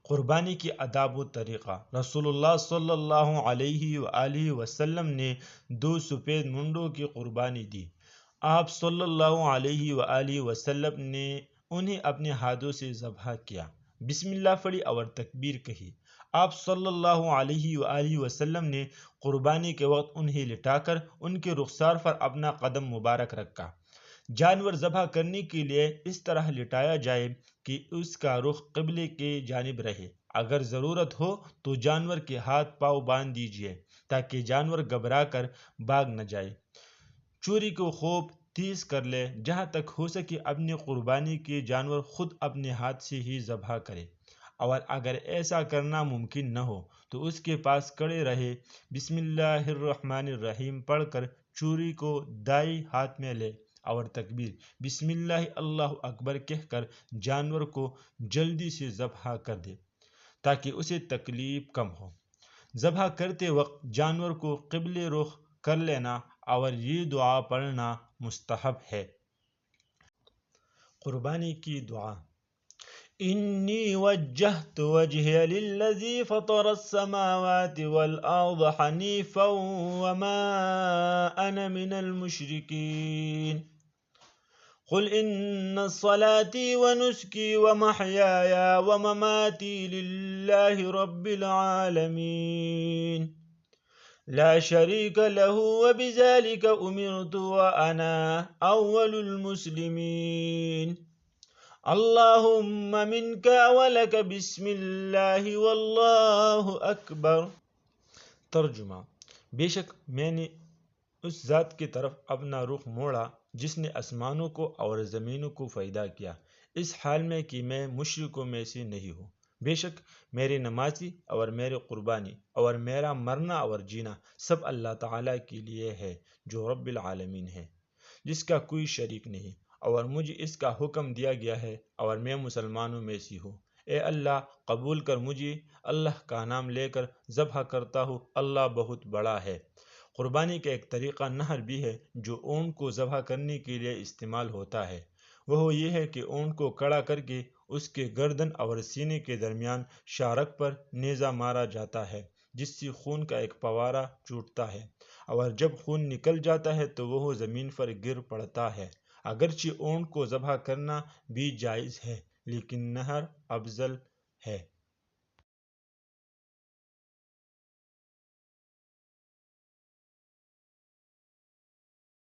قربانی کی آداب و طریقہ۔ رسول اللہ صلی اللہ علیہ وآلہ وسلم نے 2 سفید منڈوں کی قربانی دی۔ آپ صلی اللہ علیہ وآلہ وسلم نے انہیں اپنے ہاتھوں سے ذبح کیا، بسم اللہ پڑھی اور تکبیر کہی۔ آپ صلی اللہ علیہ وآلہ وسلم نے قربانی کے وقت انہیں لٹا کر ان کے رخسار پر اپنا قدم مبارک رکھا۔ جانور ذبح کرنے کے لیے اس طرح لٹایا جائے کہ اس کا رخ قبلے کی جانب رہے۔ اگر ضرورت ہو تو جانور کے ہاتھ پاؤں باندھ دیجیے تاکہ جانور گھبرا کر بھاگ نہ جائے۔ چوری کو خوب تیز کر لے، جہاں تک ہو سکے اپنی قربانی کے جانور خود اپنے ہاتھ سے ہی ذبح کرے، اور اگر ایسا کرنا ممکن نہ ہو تو اس کے پاس کھڑے رہے، بسم اللہ الرحمن الرحیم پڑھ کر چوری کو دائیں ہاتھ میں لے اور تکبیر بسم اللہ اللہ اکبر کہہ کر جانور کو جلدی سے ذبح کر دے تاکہ اسے تکلیف کم ہو۔ ذبح کرتے وقت جانور کو قبلے رخ کر لینا اور یہ دعا پڑھنا مستحب ہے۔ قربانی کی دعا: انی وجہت وجہی للذی فطر السماوات والارض حنیفا وما انا من المشرکین قل ان صلاتي ونسكي ومحياي ومماتي لله رب العالمين لا شريك له وبذلك أمرت وأنا أول المسلمين اللهم منك ولك بسم الله والله أكبر۔ ترجمہ: بے شک میں نے اس ذات کی طرف اپنا رخ موڑا جس نے آسمانوں کو اور زمینوں کو پیدا کیا، اس حال میں کہ میں مشرکوں میں سے نہیں ہوں۔ بے شک میری نمازی اور میری قربانی اور میرا مرنا اور جینا سب اللہ تعالیٰ کے لیے ہے جو رب العالمین ہے، جس کا کوئی شریک نہیں، اور مجھے اس کا حکم دیا گیا ہے اور میں مسلمانوں میں سے ہوں۔ اے اللہ، قبول کر، مجھے اللہ کا نام لے کر ذبح کرتا ہوں، اللہ بہت بڑا ہے۔ قربانی کا ایک طریقہ نحر بھی ہے جو اونٹ کو ذبح کرنے کے لیے استعمال ہوتا ہے۔ وہ یہ ہے کہ اونٹ کو کھڑا کر کے اس کے گردن اور سینے کے درمیان شارک پر نیزہ مارا جاتا ہے، جس سے خون کا ایک فوارہ چھوٹتا ہے، اور جب خون نکل جاتا ہے تو وہ زمین پر گر پڑتا ہے۔ اگرچہ اونٹ کو ذبح کرنا بھی جائز ہے لیکن نحر افضل ہے۔